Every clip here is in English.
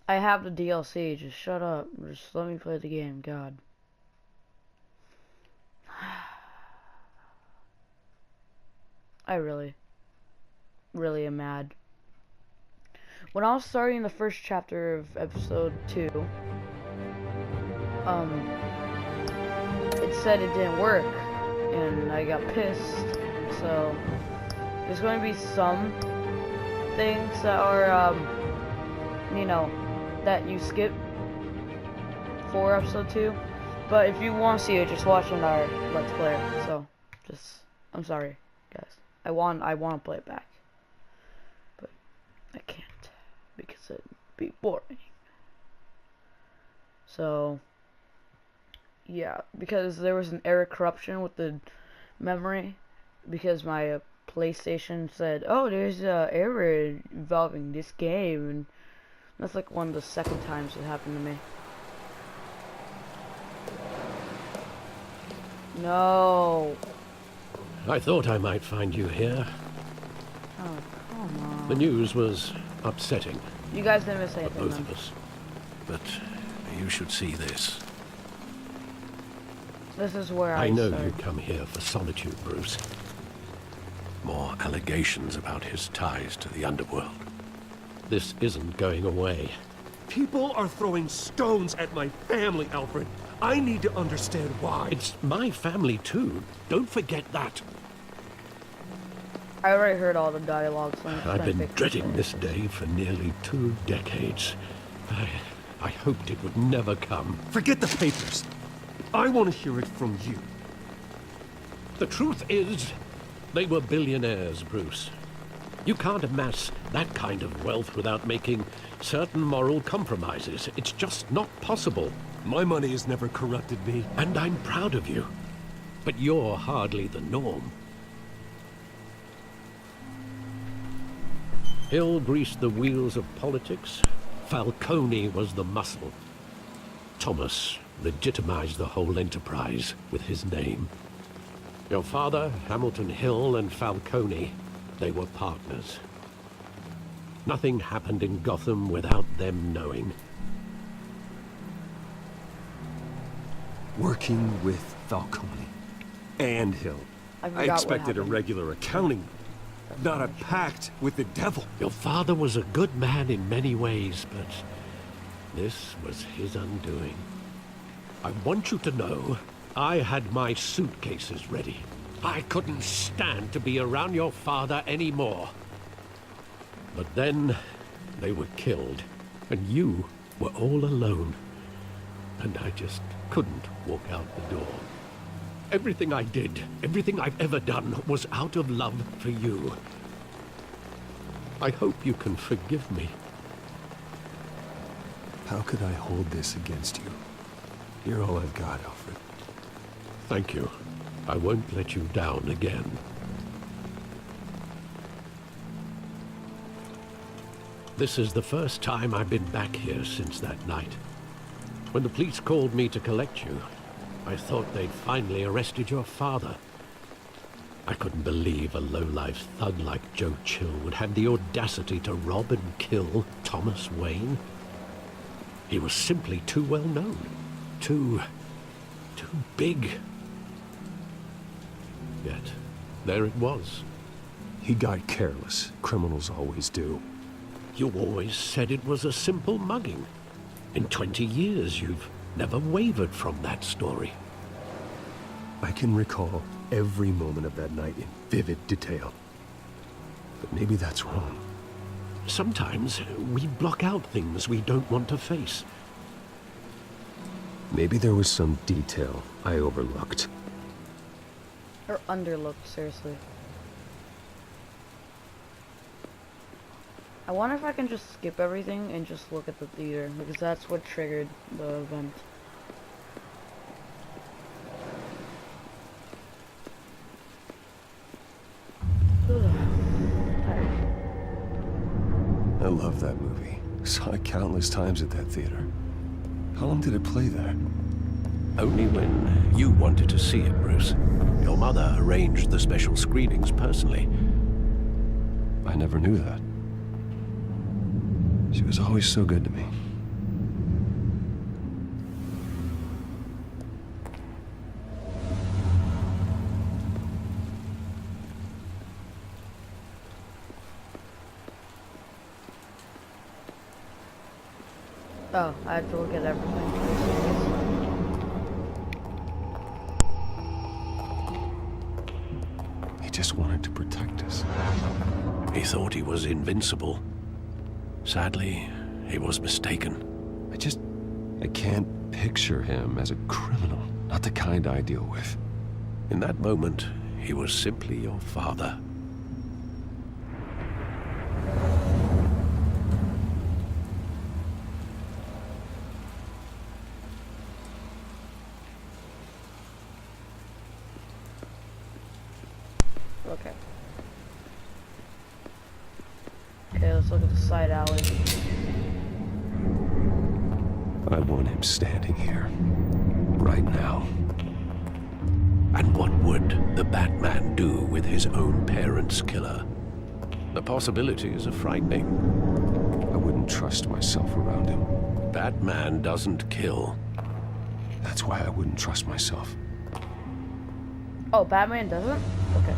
I have the DLC. Just shut up. Just let me play the game. God. I really am mad. When I was starting the first chapter of episode 2, it said it didn't work, and I got pissed. So there's going to be some things that are, you know, that you skip for episode 2. But if you want to see it, just watch on our Let's Play. So, I'm sorry, guys. I want to play it back, but I can't because it'd be boring. So, yeah, because there was an error corruption with the memory, because my PlayStation said, "Oh, there's a error involving this game," and that's like one of the second times it happened to me. No. I thought I might find you here. Oh, come on. The news was upsetting. You guys didn't miss anything, For both then. of us. But you should see this. This is where I know start. you come here for solitude, Bruce. More allegations about his ties to the underworld. This isn't going away. People are throwing stones at my family, Alfred. I need to understand why. It's my family too. Don't forget that. I already heard all the dialogue, so I'm just I've gonna been fix dreading it. this day for nearly 2 decades. I hoped it would never come. Forget the papers. I want to hear it from you. The truth is, they were billionaires, Bruce. You can't amass that kind of wealth without making certain moral compromises. It's just not possible. My money has never corrupted me. And I'm proud of you. But you're hardly the norm. Hill greased the wheels of politics. Falcone was the muscle. Thomas legitimized the whole enterprise with his name. Your father, Hamilton Hill, and Falcone, they were partners. Nothing happened in Gotham without them knowing. Working with Falcone and Hill. I I forgot what expected a happened. regular accounting, not a pact with the devil. Your father was a good man in many ways, but this was his undoing. I want you to know, I had my suitcases ready. I couldn't stand to be around your father anymore. But then, they were killed, and you were all alone. And I just couldn't walk out the door. Everything I did, everything I've ever done, was out of love for you. I hope you can forgive me. How could I hold this against you? You're all I've got, Alfred. Thank you. I won't let you down again. This is the first time I've been back here since that night. When the police called me to collect you, I thought they'd finally arrested your father. I couldn't believe a low-life thug like Joe Chill would have the audacity to rob and kill Thomas Wayne. He was simply too well known. Too big. Yet, there it was. He got careless. Criminals always do. You always said it was a simple mugging. In 20 years, you've never wavered from that story. I can recall every moment of that night in vivid detail. But maybe that's wrong. Sometimes we block out things we don't want to face. Maybe there was some detail I overlooked. Or underlooked, seriously. I wonder if I can just skip everything and just look at the theater, because that's what triggered the event. I love that movie. Saw it countless times at that theater. How long did it play there? Only when you wanted to see it, Bruce. Your mother arranged the special screenings personally. I never knew that. She was always so good to me. Oh, I have to look at everything. He just wanted to protect us. He thought he was invincible. Sadly, he was mistaken. I can't picture him as a criminal. Not the kind I deal with. In that moment, he was simply your father. Okay. Okay, let's look at the side alley. I want him standing here. Right now. And what would the Batman do with his own parents' killer? The possibilities are frightening. I wouldn't trust myself around him. Batman doesn't kill. That's why I wouldn't trust myself. Oh, Batman doesn't? Okay.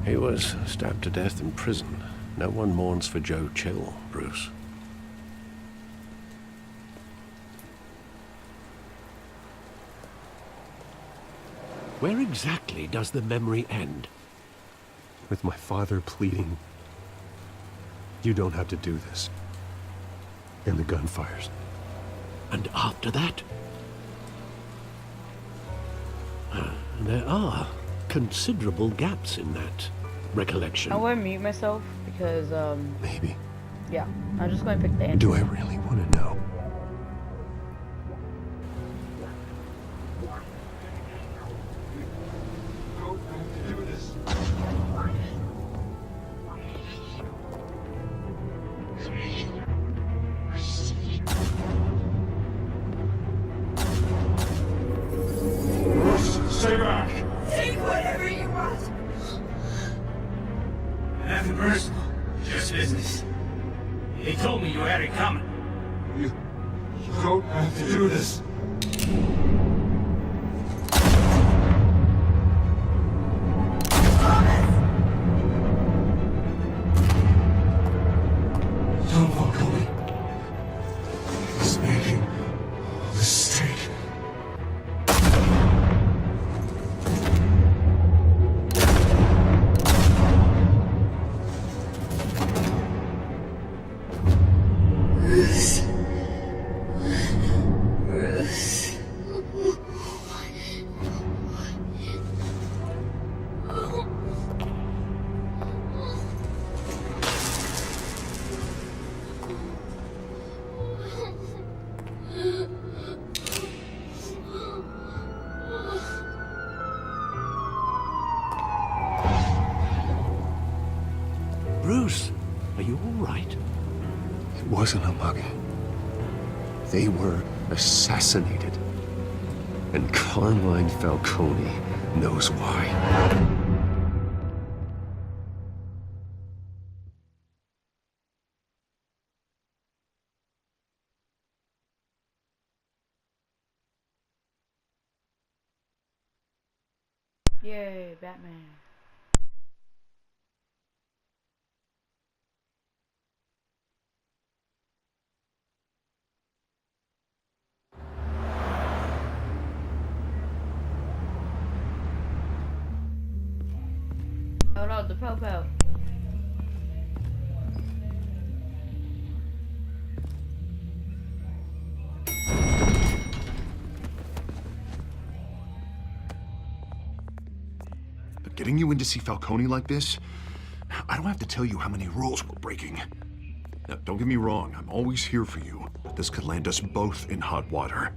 He was stabbed to death in prison. No one mourns for Joe Chill, Bruce. Where exactly does the memory end? With my father pleading, "You don't have to do this." And the gunfires. And after that? There are considerable gaps in that recollection. I'm going to mute myself because, Maybe. yeah. I'm just going to pick the answer. Do I really want to know? Stay back! Take whatever you want. Nothing personal, just business. He told me you had it coming. You don't have to do this. Don't walk away. He's making a mistake. Bruce, are you all right? It wasn't a mug. They were assassinated. And Carmine Falcone knows why. Yay, Batman. Oh no, the Popo. But getting you in to see Falcone like this, I don't have to tell you how many rules we're breaking. Now, don't get me wrong, I'm always here for you, but this could land us both in hot water.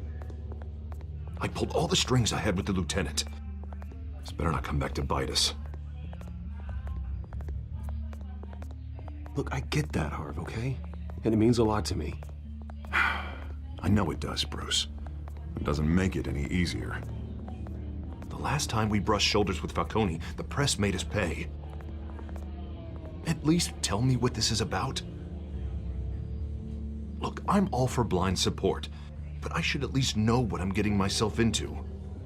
I pulled all the strings I had with the lieutenant. This better not come back to bite us. Look, I get that, Harv, okay? And it means a lot to me. I know it does, Bruce. It doesn't make it any easier. The last time we brushed shoulders with Falcone, the press made us pay. At least tell me what this is about. Look, I'm all for blind support, but I should at least know what I'm getting myself into.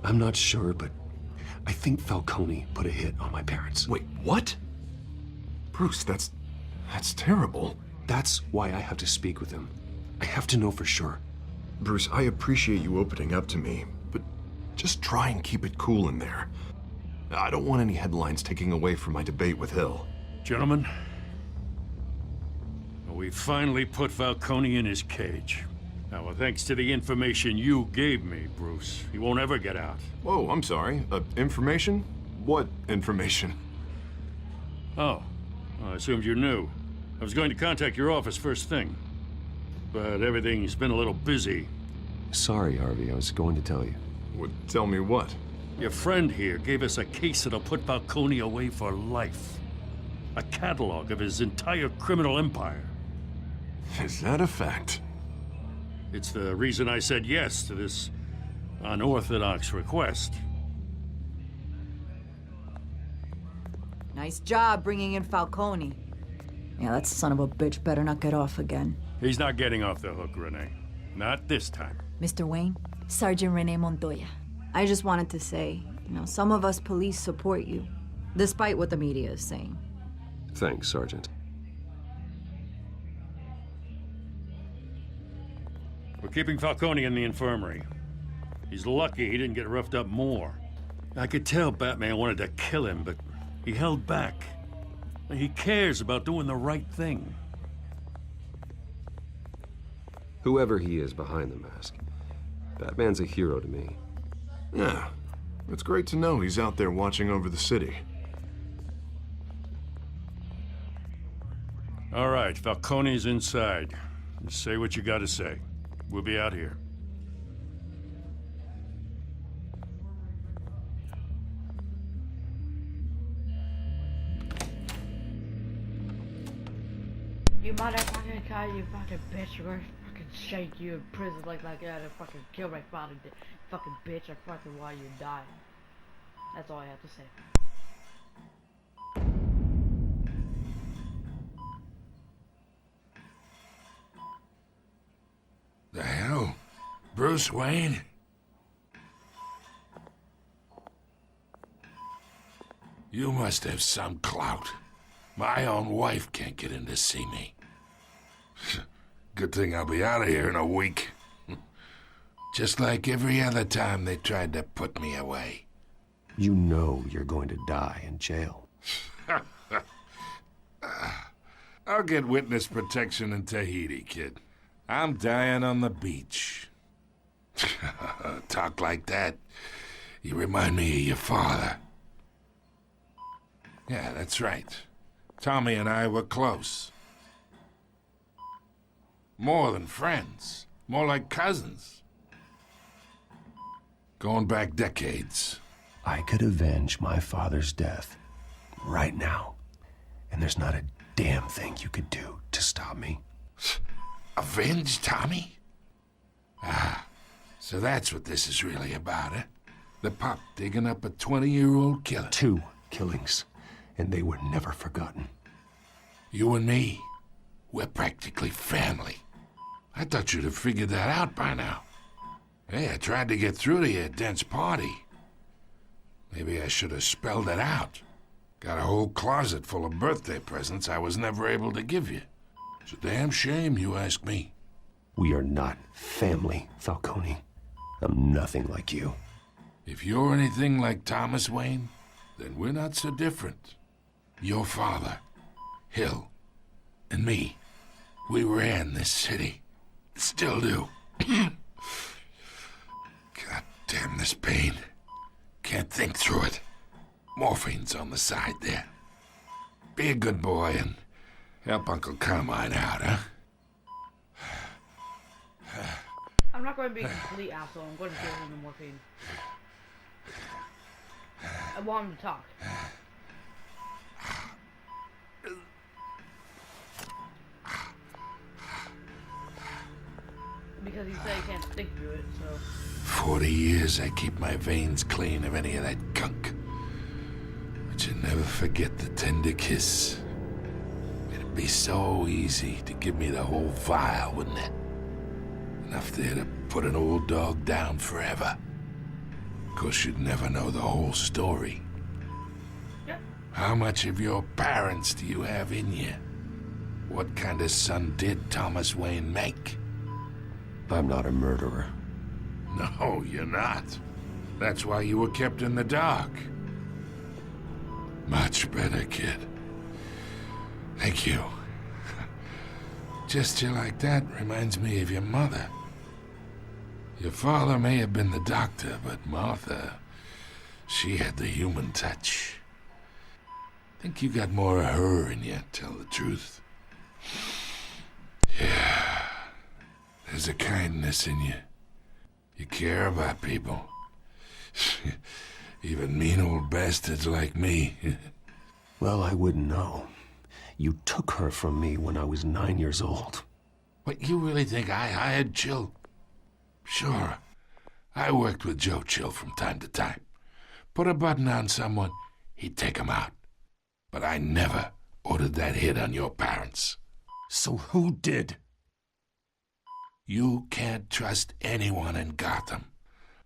I'm not sure, but I think Falcone put a hit on my parents. Wait, what? Bruce, that's terrible. That's why I have to speak with him. I have to know for sure. Bruce, I appreciate you opening up to me, but just try and keep it cool in there. I don't want any headlines taking away from my debate with Hill. Gentlemen, we finally put Falcone in his cage. Now, thanks to the information you gave me, Bruce, he won't ever get out. Whoa, I'm sorry. Information? What information? Oh, I assumed you knew. I was going to contact your office first thing, but everything's been a little busy. Sorry, Harvey, I was going to tell you. Well, tell me what? Your friend here gave us a case that'll put Falcone away for life. A catalog of his entire criminal empire. Is that a fact? It's the reason I said yes to this unorthodox request. Nice job bringing in Falcone. Yeah, that son of a bitch better not get off again. He's not getting off the hook, Renee. Not this time. Mr. Wayne, Sergeant Renee Montoya. I just wanted to say, some of us police support you, despite what the media is saying. Thanks, Sergeant. We're keeping Falcone in the infirmary. He's lucky he didn't get roughed up more. I could tell Batman wanted to kill him, but he held back. He cares about doing the right thing. Whoever he is behind the mask, Batman's a hero to me. Yeah, it's great to know he's out there watching over the city. All right, Falcone's inside. Just say what you gotta say. We'll be out here. You motherfucking guy, you fucking bitch, you're gonna fucking shake you in prison like that and fucking kill my father, fucking bitch, I fucking want you dying. That's all I have to say. The hell? Bruce Wayne? You must have some clout. My own wife can't get in to see me. Good thing I'll be out of here in a week. Just like every other time they tried to put me away. You know you're going to die in jail. I'll get witness protection in Tahiti, kid. I'm dying on the beach. Talk like that. You remind me of your father. Yeah, that's right. Tommy and I were close. More than friends. More like cousins. Going back decades. I could avenge my father's death right now. And there's not a damn thing you could do to stop me. Avenge Tommy? Ah, so that's what this is really about, eh? The pop digging up a 20-year-old killer. 2 killings, and they were never forgotten. You and me, we're practically family. I thought you'd have figured that out by now. Hey, I tried to get through to your dense party. Maybe I should have spelled it out. Got a whole closet full of birthday presents I was never able to give you. It's a damn shame, you ask me. We are not family, Falcone. I'm nothing like you. If you're anything like Thomas Wayne, then we're not so different. Your father, Hill, and me, we ran this city. Still do. God damn this pain. Can't think through it. Morphine's on the side there. Be a good boy and help Uncle Carmine out, huh? I'm not going to be a complete asshole. I'm going to give him the morphine. I want him to talk. Because he said he can't think through it, so... 40 years I keep my veins clean of any of that gunk. But you never forget the tender kiss. It'd be so easy to give me the whole vial, wouldn't it? Enough there to put an old dog down forever. Of course, you'd never know the whole story. Yep. How much of your parents do you have in you? What kind of son did Thomas Wayne make? I'm not a murderer. No, you're not. That's why you were kept in the dark. Much better, kid. Thank you. Gesture like that reminds me of your mother. Your father may have been the doctor, but Martha, she had the human touch. Think you got more of her in you, tell the truth. Yeah. There's a kindness in you. You care about people. Even mean old bastards like me. Well, I wouldn't know. You took her from me when I was 9 years old. What, you really think I hired Chill? Sure. I worked with Joe Chill from time to time. Put a button on someone, he'd take him out. But I never ordered that hit on your parents. So who did? You can't trust anyone in Gotham.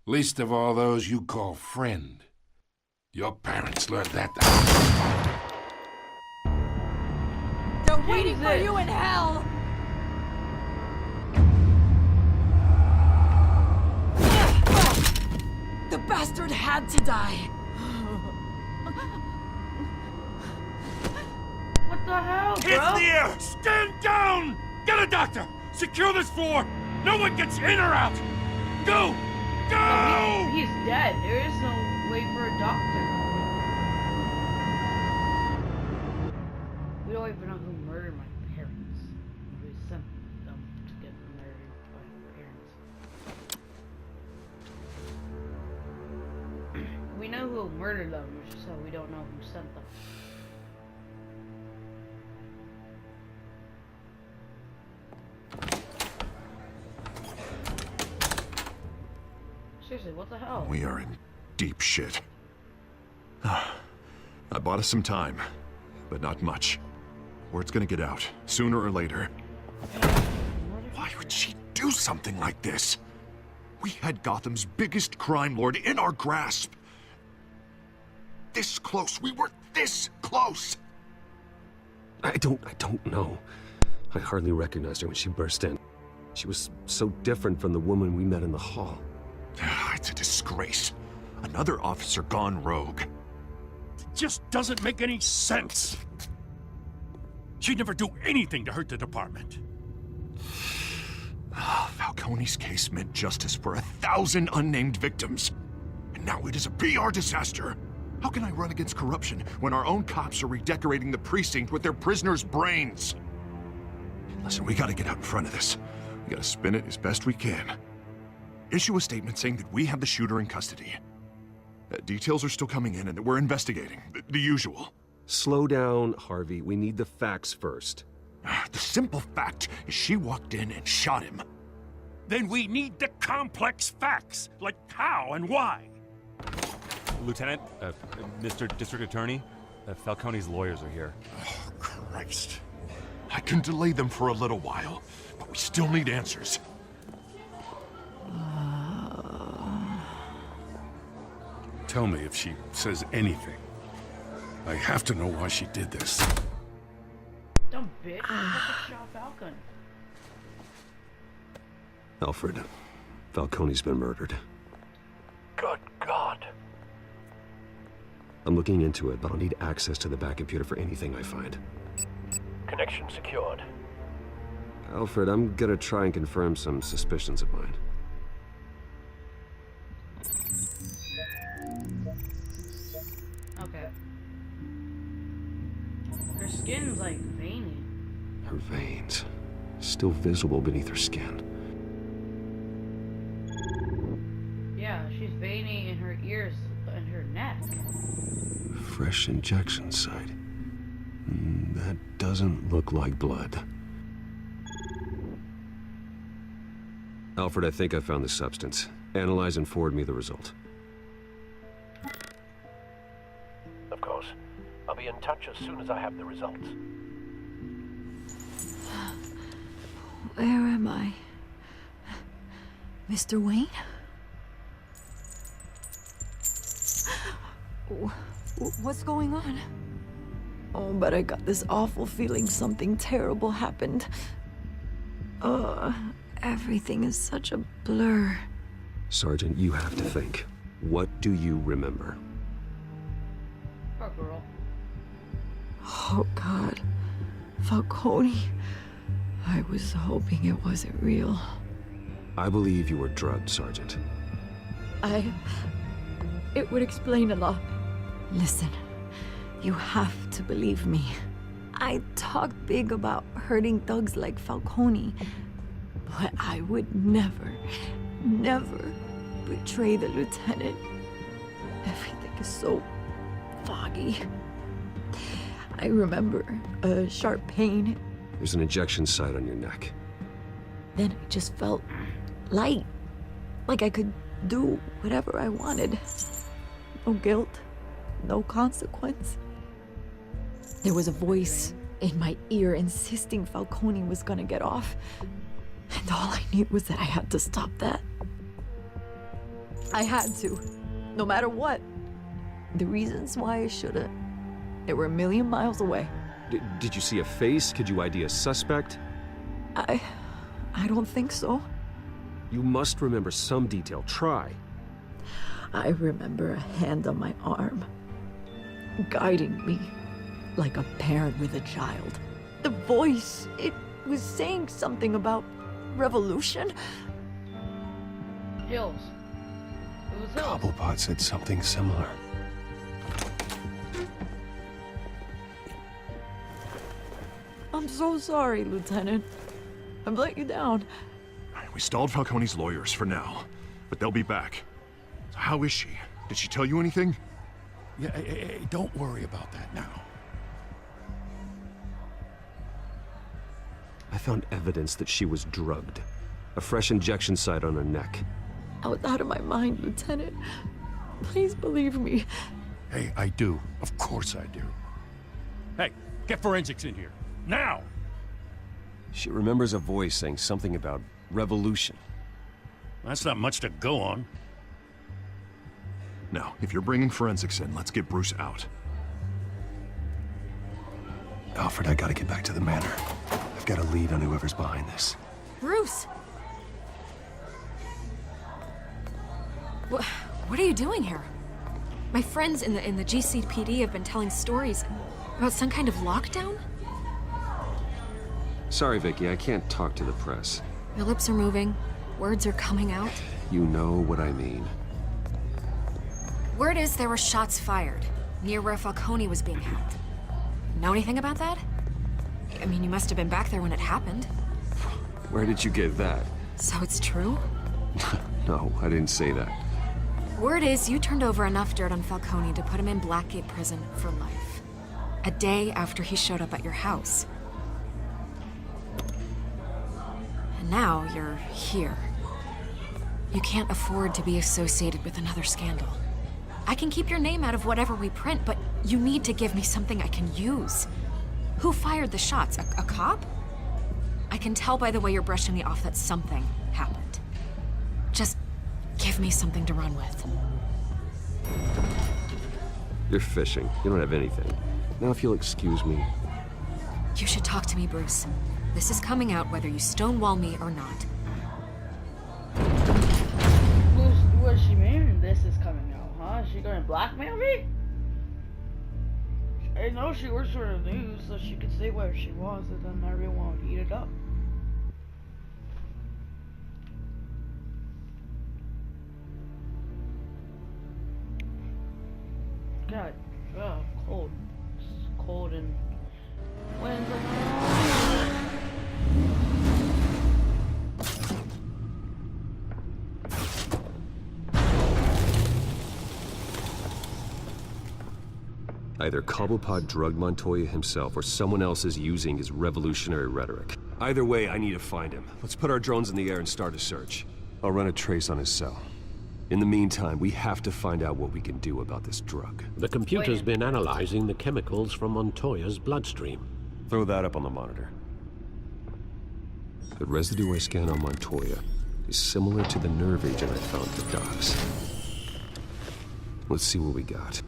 Least of all those you call friend. Your parents learned that. They're waiting for you in hell! The bastard had to die. What the hell, bro? It's the air! Stand down! Get a doctor! Secure this floor! No one gets in or out! Go! Go! No, he's dead. There is no way for a doctor. We don't even know who murdered my parents. We sent them to get murdered by my parents. We know who murdered them, so we don't know who sent them. Seriously, what the hell? We are in deep shit. I bought us some time, but not much. Word's gonna get out, sooner or later. Why would she do something like this? We had Gotham's biggest crime lord in our grasp. This close. We were this close. I don't know. I hardly recognized her when she burst in. She was so different from the woman we met in the hall. It's a disgrace. Another officer gone rogue. It just doesn't make any sense. She'd never do anything to hurt the department. Falcone's case meant justice for 1,000 unnamed victims. And now it is a PR disaster. How can I run against corruption when our own cops are redecorating the precinct with their prisoners' brains? Listen, we gotta get out in front of this. We gotta spin it as best we can. Issue a statement saying that we have the shooter in custody. Details are still coming in and that we're investigating. The usual. Slow down, Harvey. We need the facts first. The simple fact is she walked in and shot him. Then we need the complex facts, like how and why. Lieutenant, Mr. District Attorney, Falcone's lawyers are here. Oh, Christ. I can delay them for a little while, but we still need answers. Tell me if she says anything. I have to know why she did this. Dumb bitch. Fucking shot Falcon. Alfred, Falcone's been murdered. Good God. I'm looking into it, but I'll need access to the back computer for anything I find. Connection secured. Alfred, I'm gonna try and confirm some suspicions of mine. Okay. Her skin's like veiny. Her veins, still visible beneath her skin. Yeah, she's veiny in her ears and her neck. Fresh injection site. That doesn't look like blood. Alfred, I think I found the substance. Analyze and forward me the result. Of course. I'll be in touch as soon as I have the results. Where am I? Mr. Wayne? What's going on? Oh, but I got this awful feeling something terrible happened. Everything is such a blur. Sergeant, you have to think. What do you remember? Poor girl. Oh, God. Falcone. I was hoping it wasn't real. I believe you were drugged, Sergeant. It would explain a lot. Listen, you have to believe me. I talked big about hurting thugs like Falcone, but I would never, never betray the lieutenant. Everything is so foggy. I remember a sharp pain. There's an injection site on your neck. Then I just felt light, like I could do whatever I wanted. No guilt, no consequence. There was a voice in my ear insisting Falcone was gonna get off. And all I knew was that I had to stop that. I had to, no matter what. The reasons why I shouldn't, they were a million miles away. Did you see a face? Could you ID a suspect? I don't think so. You must remember some detail. Try. I remember a hand on my arm, guiding me like a parent with a child. The voice, it was saying something about revolution. Hills. It was Hills. Cobblepot said something similar. I'm so sorry, Lieutenant. I've let you down. We stalled Falcone's lawyers for now, but they'll be back. So how is she? Did she tell you anything? Yeah, hey, don't worry about that now. I found evidence that she was drugged. A fresh injection site on her neck. I was out of my mind, Lieutenant. Please believe me. Hey, I do. Of course I do. Hey, get forensics in here. Now! She remembers a voice saying something about revolution. That's not much to go on. Now, if you're bringing forensics in, let's get Bruce out. Alfred, I gotta get back to the manor. I've got a lead on whoever's behind this. Bruce! What are you doing here? My friends in the GCPD have been telling stories about some kind of lockdown? Sorry, Vicky, I can't talk to the press. Your lips are moving. Words are coming out. You know what I mean. Word is there were shots fired near where Falcone was being held. Know anything about that? I mean, you must have been back there when it happened. Where did you get that? So it's true? No, I didn't say that. Word is you turned over enough dirt on Falcone to put him in Blackgate Prison for life. A day after he showed up at your house. And now you're here. You can't afford to be associated with another scandal. I can keep your name out of whatever we print, but you need to give me something I can use. Who fired the shots? A cop? I can tell by the way you're brushing me off that something happened. Just give me something to run with. You're fishing. You don't have anything. Now if you'll excuse me. You should talk to me, Bruce. This is coming out whether you stonewall me or not. What does she mean this is coming out, huh? Is she gonna blackmail me? I know she works for the news, so she can say whatever she wants, and then everyone will eat it up. God, cold. It's cold and winds Either Cobblepot drugged Montoya himself or someone else is using his revolutionary rhetoric. Either way, I need to find him. Let's put our drones in the air and start a search. I'll run a trace on his cell. In the meantime, we have to find out what we can do about this drug. The computer's been analyzing the chemicals from Montoya's bloodstream. Throw that up on the monitor. The residue I scanned on Montoya is similar to the nerve agent I found for Docs. Let's see what we got.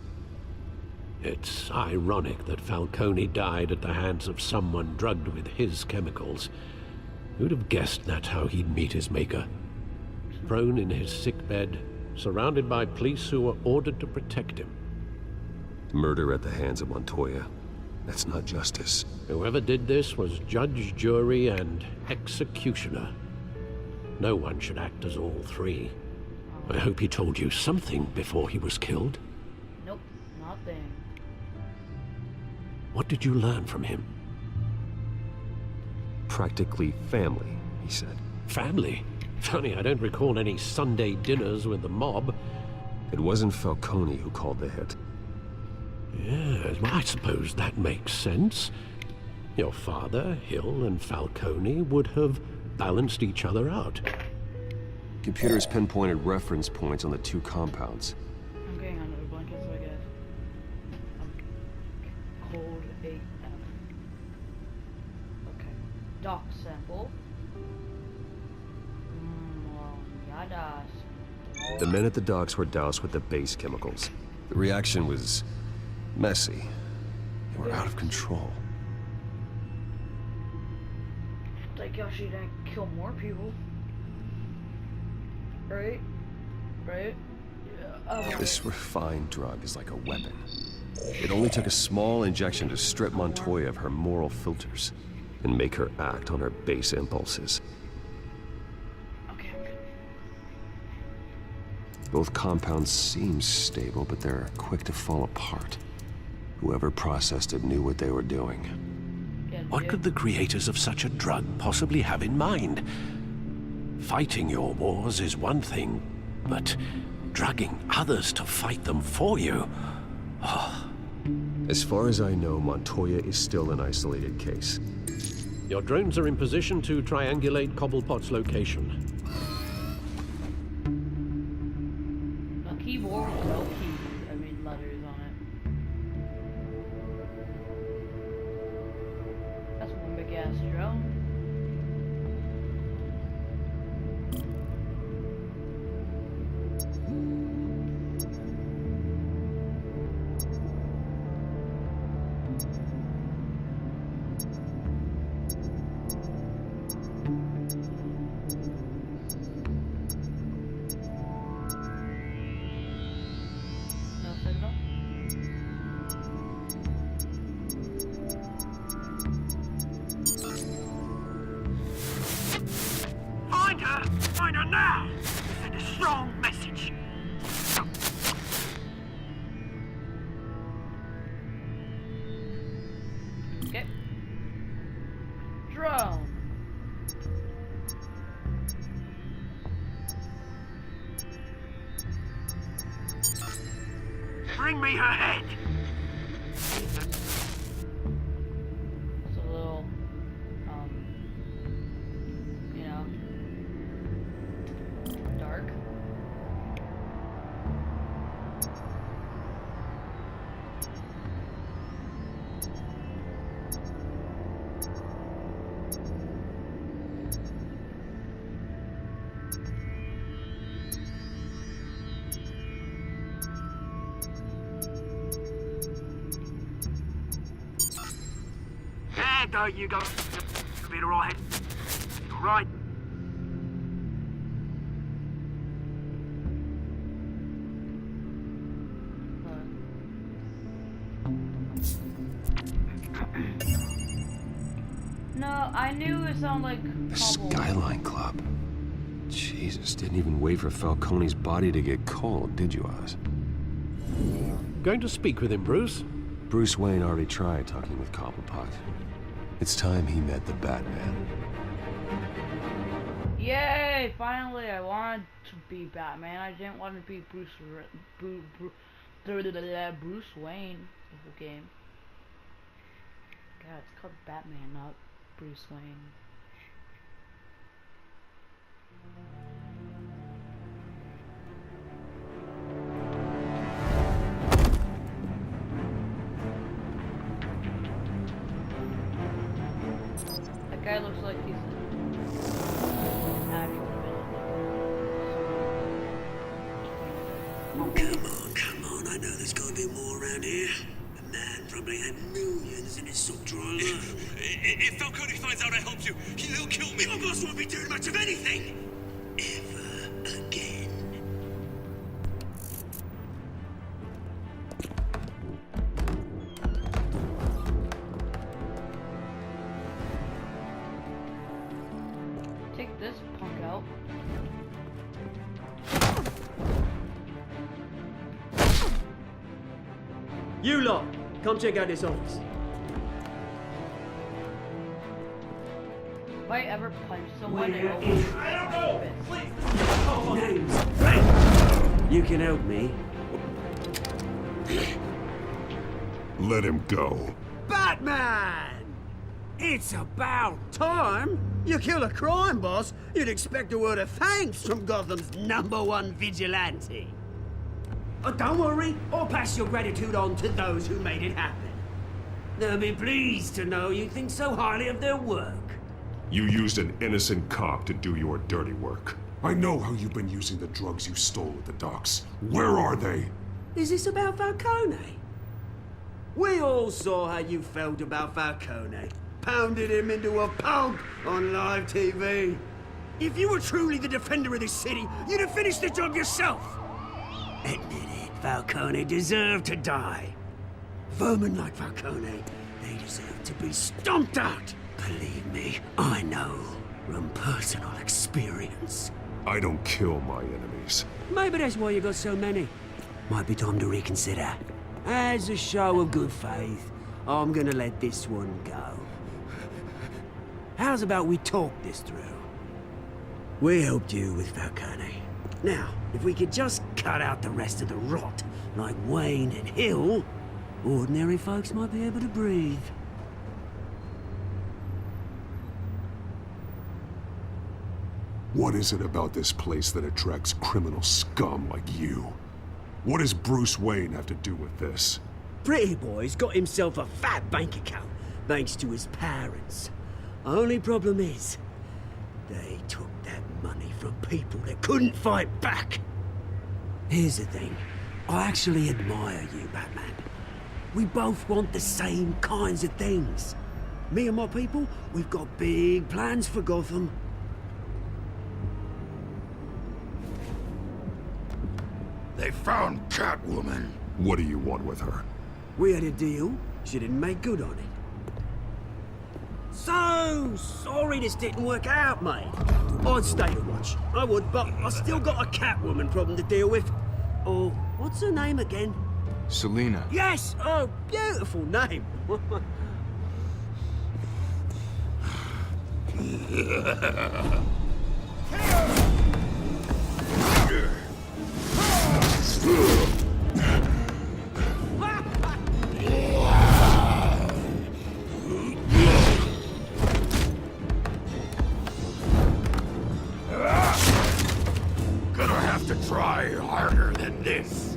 It's ironic that Falcone died at the hands of someone drugged with his chemicals. Who'd have guessed that's how he'd meet his maker? Prone in his sickbed, surrounded by police who were ordered to protect him. Murder at the hands of Montoya. That's not justice. Whoever did this was judge, jury, and executioner. No one should act as all three. I hope he told you something before he was killed. Nope, nothing. What did you learn from him? Practically family, he said. Family? Funny, I don't recall any Sunday dinners with the mob. It wasn't Falcone who called the hit. Yes, well, I suppose that makes sense. Your father, Hill, and Falcone would have balanced each other out. Computers pinpointed reference points on the two compounds. I'm getting under the blankets, I guess. I'm cold AF. Okay. Dock sample. Yadas. The men at the docks were doused with the base chemicals. The reaction was messy. They were out of control. Like Yoshi didn't kill more people. Right? Right? Yeah. This refined drug is like a weapon. It only took a small injection to strip Montoya of her moral filters and make her act on her base impulses. Okay, I'm good. Both compounds seem stable, but they're quick to fall apart. Whoever processed it knew what they were doing. What could the creators of such a drug possibly have in mind? Fighting your wars is one thing, but drugging others to fight them for you? Oh. As far as I know, Montoya is still an isolated case. Your drones are in position to triangulate Cobblepot's location. The keyboard with no key. I mean letters on it. That's one big ass drone. Find her now! Send a strong message. Okay. Drone. Bring me her head! It's a little, you know, dark. There you go. Be alright. Right. No, I knew it sounded like The cobble. Skyline Club. Jesus, didn't even wait for Falcone's body to get cold, did you, Oz? Going to speak with him, Bruce? Bruce Wayne already tried talking with Cobblepot. It's time he met the Batman. Yay! Finally, I wanted to be Batman. I didn't want to be Bruce Wayne. The whole game. God, it's called Batman, not Bruce Wayne. That guy looks like he's an actual villain. Come on, I know there's gotta be more around here. Batman probably had millions in his sub-drawer alone. If Falcone finds out I helped you, he'll kill me. Your boss won't be doing much of anything! Ever again. Take this punk out. You lot, come check out this office. If I ever punch someone, Where it is- I don't know. Names. You can help me. Let him go. Batman! It's about time. You kill a crime boss, you'd expect a word of thanks from Gotham's #1 vigilante. Oh, don't worry, I'll pass your gratitude on to those who made it happen. They'll be pleased to know you think so highly of their work. You used an innocent cop to do your dirty work. I know how you've been using the drugs you stole at the docks. Where are they? Is this about Falcone? We all saw how you felt about Falcone. Pounded him into a pulp on live TV. If you were truly the defender of this city, you'd have finished the job yourself. Admit it, Falcone deserved to die. Vermin like Falcone, they deserve to be stomped out. Believe me, I know from personal experience. I don't kill my enemies. Maybe that's why you got so many. Might be time to reconsider. As a show of good faith, I'm gonna let this one go. How's about we talk this through? We helped you with Falcone. Now, if we could just cut out the rest of the rot, like Wayne and Hill, ordinary folks might be able to breathe. What is it about this place that attracts criminal scum like you? What does Bruce Wayne have to do with this? Pretty Boy's got himself a fat bank account, thanks to his parents. Only problem is, they took that money from people that couldn't fight back. Here's the thing. I actually admire you, Batman. We both want the same kinds of things. Me and my people, we've got big plans for Gotham. They found Catwoman. What do you want with her? We had a deal. She didn't make good on it. So sorry this didn't work out, mate. I'd stay to watch. I would, but I still got a Catwoman problem to deal with. Oh, what's her name again? Selina. Yes! Oh, beautiful name. Gonna have to try harder than this.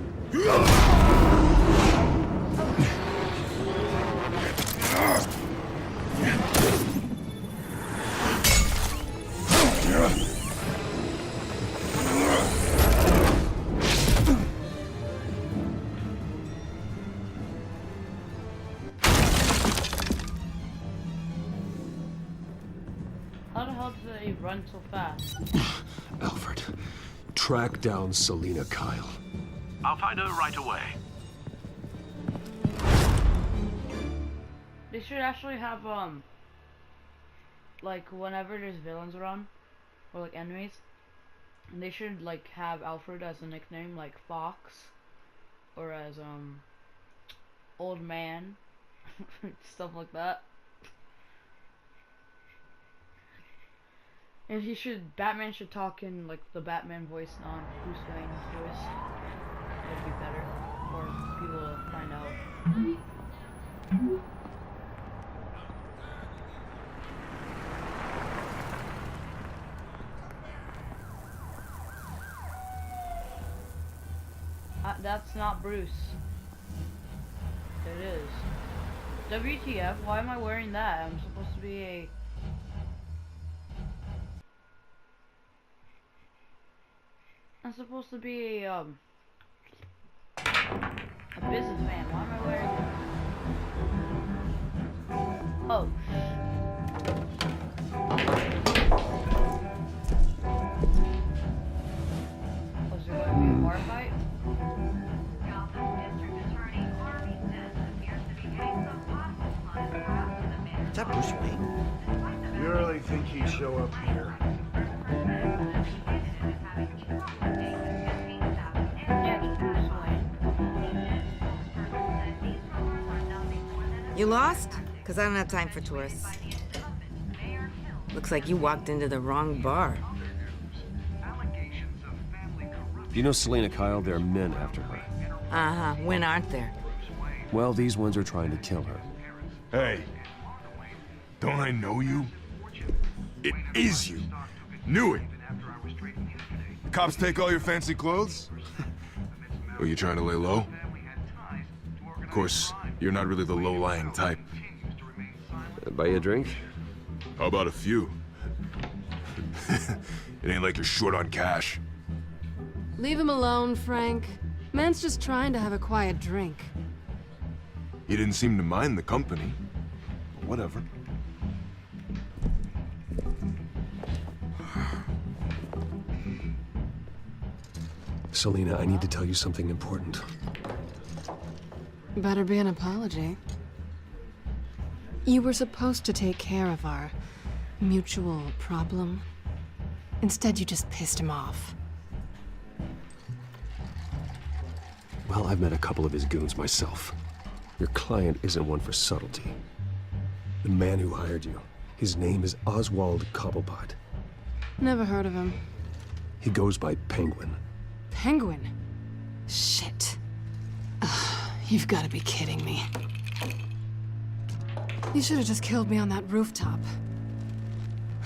How the hell do they run so fast? Alfred, track down Selina Kyle. I'll find her right away. They should actually have, like, whenever there's villains around, or, like, enemies, and they should, like, have Alfred as a nickname, like Fox, or as, Old Man, stuff like that. And Batman should talk in, like, the Batman voice, not Bruce Wayne's voice. That'd be better for people to find out. That's not Bruce. It is. WTF? Why am I wearing that? I'm supposed to be a... I'm supposed to be a businessman. Why am I wearing Oh. Was there going to be more fight? Is that Bruce Wayne? You really think he'd show up here? Yeah, it's Bruce Wayne. You lost? Because I don't have time for tourists. Looks like you walked into the wrong bar. You know Selena Kyle, there are men after her. Uh-huh. When aren't there? Well, these ones are trying to kill her. Hey, don't I know you? It is you. Knew it. The cops take all your fancy clothes? Are you trying to lay low? Of course, you're not really the low-lying type. Buy you a drink? How about a few? It ain't like you're short on cash. Leave him alone, Frank. Man's just trying to have a quiet drink. He didn't seem to mind the company. But whatever. Selena, I need to tell you something important. Better be an apology. You were supposed to take care of our mutual problem. Instead, you just pissed him off. Well, I've met a couple of his goons myself. Your client isn't one for subtlety. The man who hired you, his name is Oswald Cobblepot. Never heard of him. He goes by Penguin. Penguin? Shit. Ugh, you've got to be kidding me. You should have just killed me on that rooftop.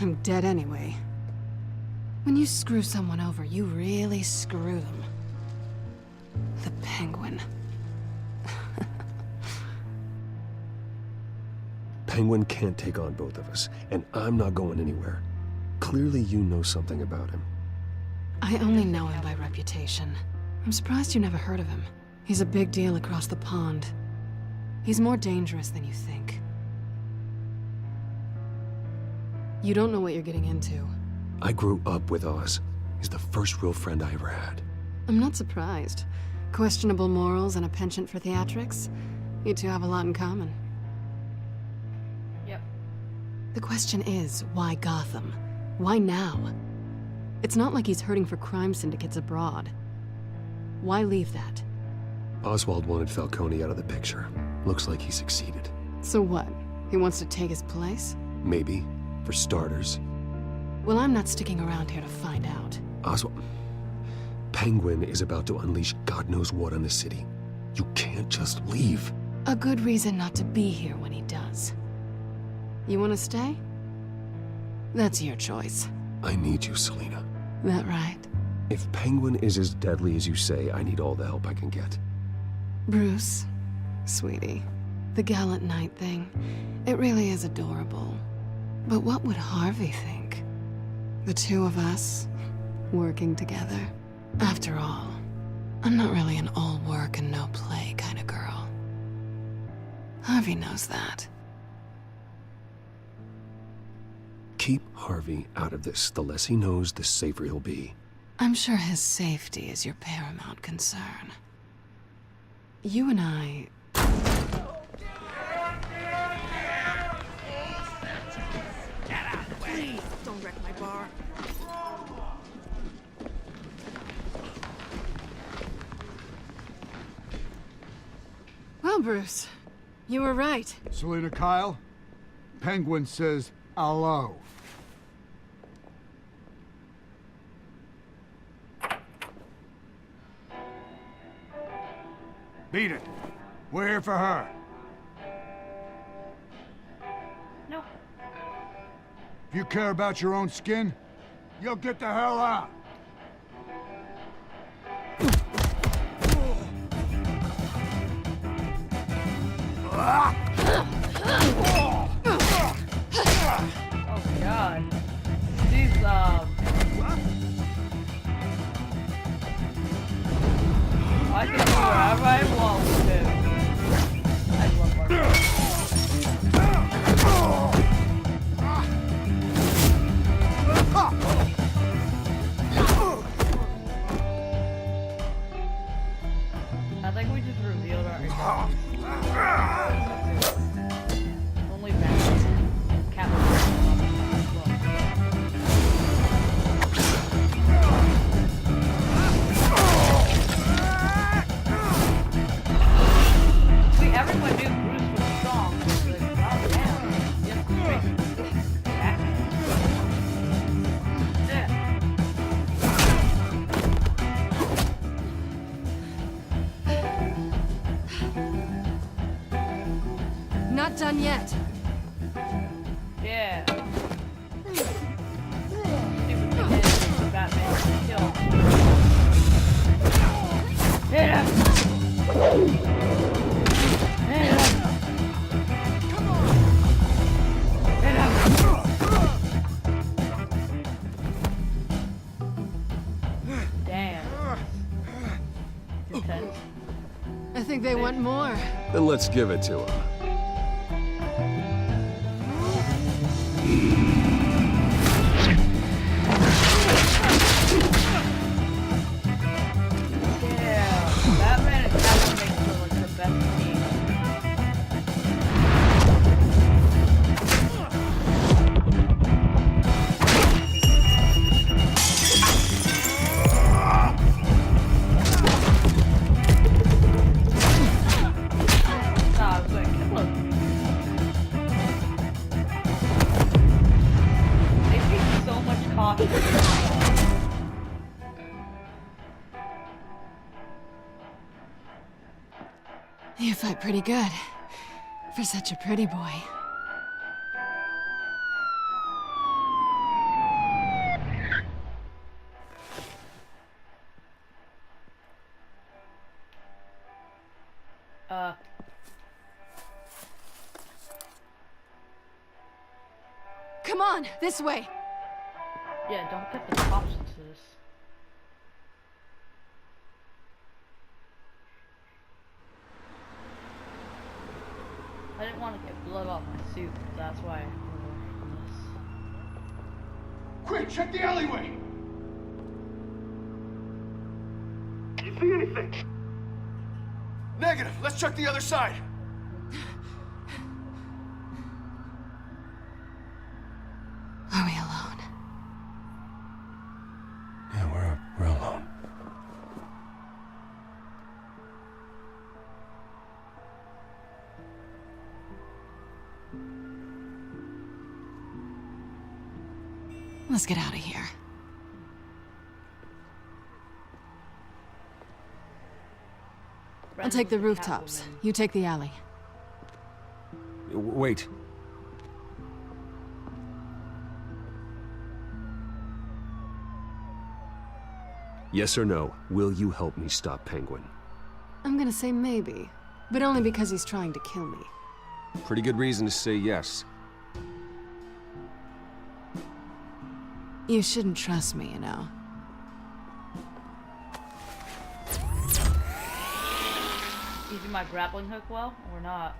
I'm dead anyway. When you screw someone over, you really screw them. The Penguin. Penguin can't take on both of us, and I'm not going anywhere. Clearly you know something about him. I only know him by reputation. I'm surprised you never heard of him. He's a big deal across the pond. He's more dangerous than you think. You don't know what you're getting into. I grew up with Oz. He's the first real friend I ever had. I'm not surprised. Questionable morals and a penchant for theatrics. You two have a lot in common. Yep. The question is, why Gotham? Why now? It's not like he's hurting for crime syndicates abroad. Why leave that? Oswald wanted Falcone out of the picture. Looks like he succeeded. So what? He wants to take his place? Maybe. For starters. Well, I'm not sticking around here to find out. Oswald... Penguin is about to unleash God knows what on the city. You can't just leave. A good reason not to be here when he does. You want to stay? That's your choice. I need you, Selena. That right? If Penguin is as deadly as you say, I need all the help I can get. Bruce, sweetie, the gallant knight thing, it really is adorable. But what would Harvey think? The two of us, working together. After all, I'm not really an all work and no play kind of girl. Harvey knows that. Keep Harvey out of this. The less he knows, the safer he'll be. I'm sure his safety is your paramount concern. You and I... Please, don't wreck my bar. Well, Bruce, you were right. Selena Kyle, Penguin says hello. Beat it. We're here for her. No. If you care about your own skin, you'll get the hell out. Oh god. These, I can do whatever I want with him. I love Mark. Only Batman. See, everyone knew Bruce was strong. Like, wow, damn. Yes, great. Batman. Not done yet. Yeah. Stupid thing is Batman kill. Hit him! Hit him! Come on! Hit him! Damn. Intense. I think they want more. Then let's give it to him. Batman and Catwoman make for like the best team. Nah, I was gonna kill him. They take so much caution. You fight pretty good. For such a pretty boy. Come on, this way. Yeah, don't get the cops into this. I didn't want to get blood off my suit, that's why I wore this. Quick, check the alleyway! You see anything? Negative. Let's check the other side. Are we alone? Yeah, we're alone. Let's get out of here. I'll take the rooftops. You take the alley. Wait. Yes or no, will you help me stop Penguin? I'm gonna say maybe, but only because he's trying to kill me. Pretty good reason to say yes. You shouldn't trust me, you know. Using my grappling hook well, or not?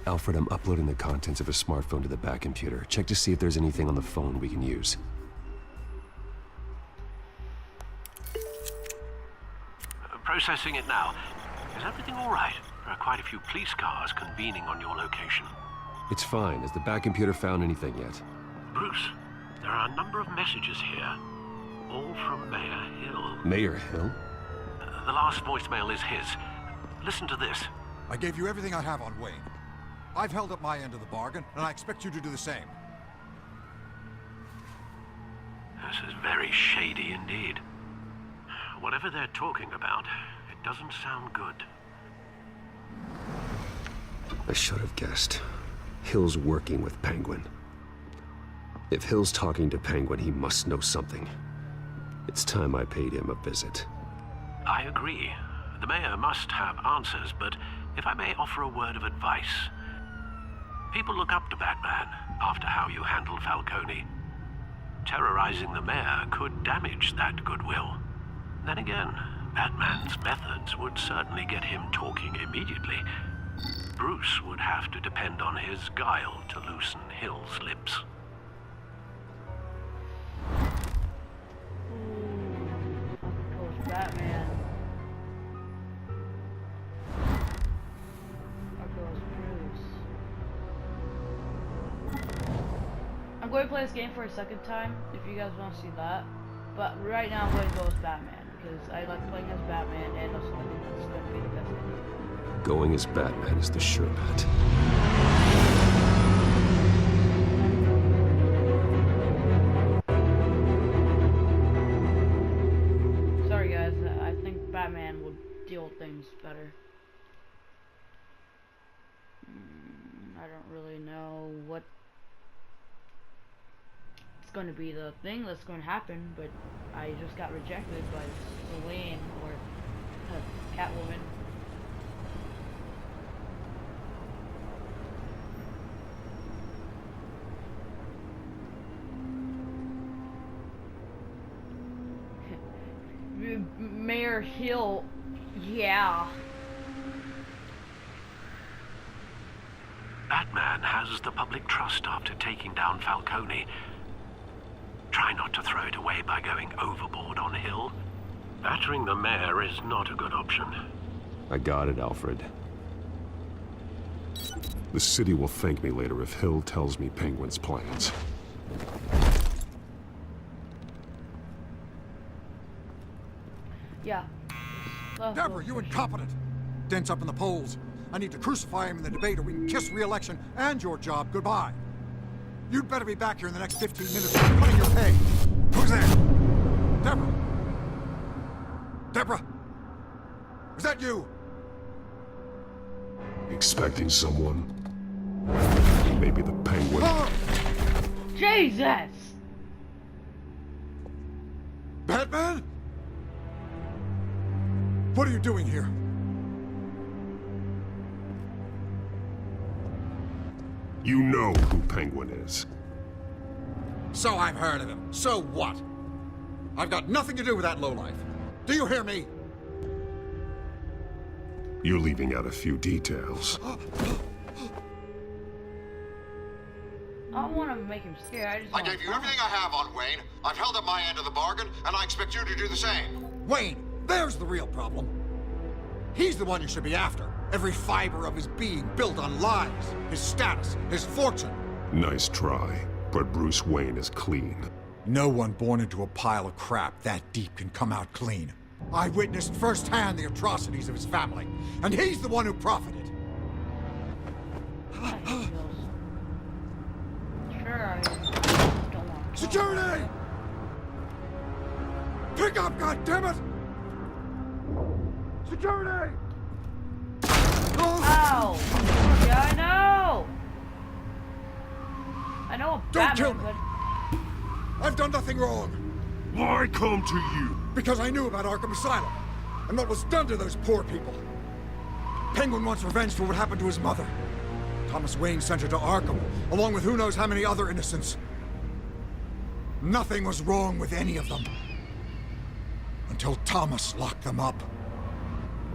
Alfred, I'm uploading the contents of a smartphone to the back computer. Check to see if there's anything on the phone we can use. Processing it now. Is everything all right? There are quite a few police cars convening on your location. It's fine. Has the back computer found anything yet? Bruce, there are a number of messages here. All from Mayor Hill. Mayor Hill? The last voicemail is his. Listen to this. I gave you everything I have on Wayne. I've held up my end of the bargain, and I expect you to do the same. This is very shady indeed. Whatever they're talking about, it doesn't sound good. I should have guessed. Hill's working with Penguin. If Hill's talking to Penguin, he must know something. It's time I paid him a visit. I agree. The mayor must have answers, but if I may offer a word of advice. People look up to Batman after how you handled Falcone. Terrorizing the mayor could damage that goodwill. Then again, Batman's methods would certainly get him talking immediately. Bruce would have to depend on his guile to loosen Hill's lips. Batman. going to play this game for a second time if you guys want to see that. But right now I'm going to go with Batman because I like playing as Batman, and also I think that's going to be the best thing. Going as Batman is the sure bet. Sorry guys, I think Batman would deal with things better. I don't really know what it's going to be the thing that's going to happen, but I just got rejected by Selene or Catwoman. Mayor Hill, yeah. Batman has the public trust after taking down Falcone. Try not to throw it away by going overboard on Hill. Battering the mayor is not a good option. I got it, Alfred. The city will thank me later if Hill tells me Penguin's plans. Yeah. Deborah, you incompetent! Dent's up in the polls. I need to crucify him in the debate or we can kiss re-election and your job goodbye. You'd better be back here in the next 15 minutes or I'm cutting your pay. Who's there? Deborah? Deborah? Is that you? Expecting someone? Maybe the Penguin. Jesus! Batman? What are you doing here? You know who Penguin is. So I've heard of him. So what? I've got nothing to do with that lowlife. Do you hear me? You're leaving out a few details. I don't want to make him scared. I gave you everything I have on Wayne. I've held up my end of the bargain, and I expect you to do the same. Wayne, there's the real problem. He's the one you should be after. Every fiber of his being built on lies, his status, his fortune. Nice try, but Bruce Wayne is clean. No one born into a pile of crap that deep can come out clean. I witnessed firsthand the atrocities of his family, and he's the one who profited. Sure, I don't want. Security! Pick up, goddammit! Security! Ow! Yeah, I know! I know a Don't Batman, kill me! but... I've done nothing wrong! Why come to you? Because I knew about Arkham Asylum, and what was done to those poor people. Penguin wants revenge for what happened to his mother. Thomas Wayne sent her to Arkham, along with who knows how many other innocents. Nothing was wrong with any of them. Until Thomas locked them up.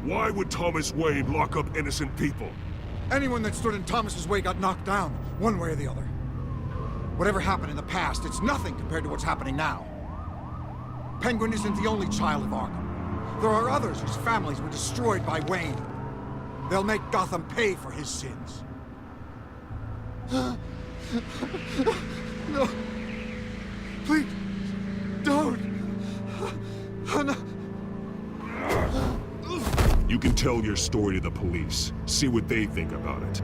Why would Thomas Wayne lock up innocent people? Anyone that stood in Thomas's way got knocked down, one way or the other. Whatever happened in the past, it's nothing compared to what's happening now. Penguin isn't the only child of Arkham. There are others whose families were destroyed by Wayne. They'll make Gotham pay for his sins. No. Please, don't. No. You can tell your story to the police. See what they think about it.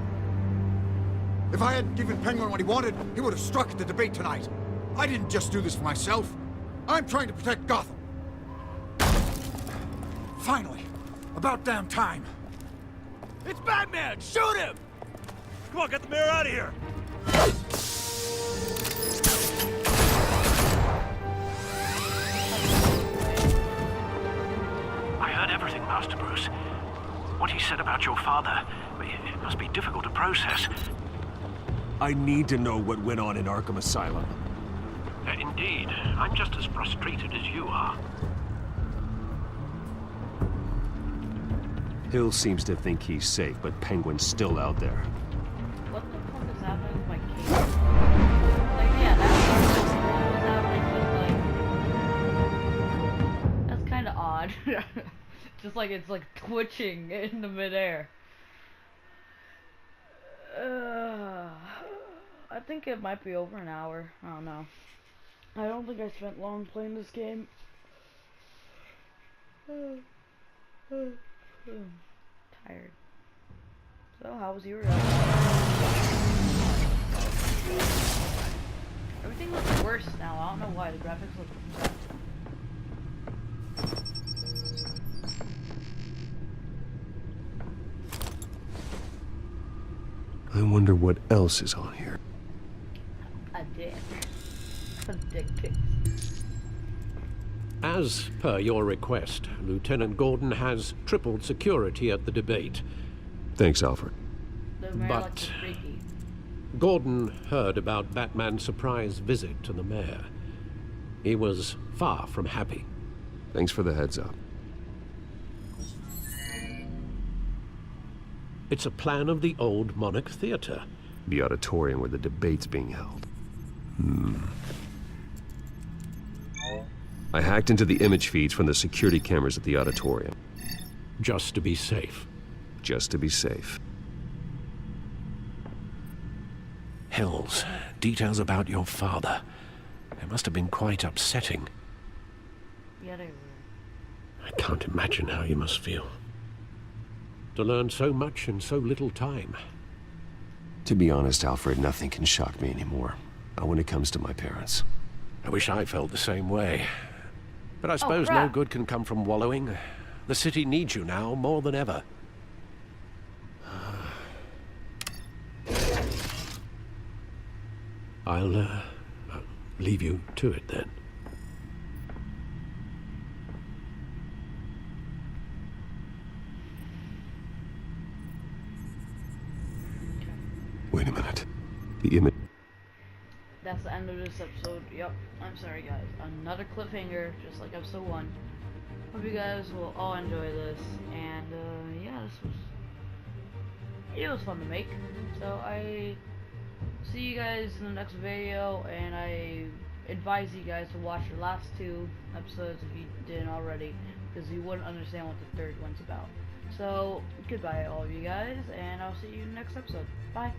If I hadn't given Penguin what he wanted, he would have struck at the debate tonight. I didn't just do this for myself. I'm trying to protect Gotham. Finally. About damn time. It's Batman! Shoot him! Come on, get the mayor out of here! I heard everything, Master Bruce. What he said about your father, it must be difficult to process. I need to know what went on in Arkham Asylum. Indeed. I'm just as frustrated as you are. Hill seems to think he's safe, but Penguin's still out there. What the fuck is happening with my case? Like, yeah, that's happening, but like... That's kinda odd. Just like it's like twitching in the midair. I think it might be over an hour. I don't know. I don't think I spent long playing this game. Tired. So, how was your Everything looks worse now. I don't know why. The graphics look bad. I wonder what else is on here. A dick. A dick pic. As per your request, Lieutenant Gordon has tripled security at the debate. Thanks, Alfred. But Gordon heard about Batman's surprise visit to the mayor. He was far from happy. Thanks for the heads up. It's a plan of the old Monarch Theater. The auditorium where the debate's being held. I hacked into the image feeds from the security cameras at the auditorium. Just to be safe. Just to be safe. Hills, details about your father. It must have been quite upsetting. Yeah, they were. I can't imagine how you must feel. To learn so much in so little time. To be honest, Alfred, nothing can shock me anymore. Not when it comes to my parents. I wish I felt the same way. But I suppose no good can come from wallowing. The city needs you now more than ever. I'll leave you to it then. Wait a minute. The image... That's the end of this episode. Yep. I'm sorry, guys. Another cliffhanger, just like episode 1. Hope you guys will all enjoy this. And, yeah, it was fun to make. So, I see you guys in the next video. And I advise you guys to watch the last 2 episodes if you didn't already. Because you wouldn't understand what the third one's about. So, goodbye, all of you guys. And I'll see you in the next episode. Bye.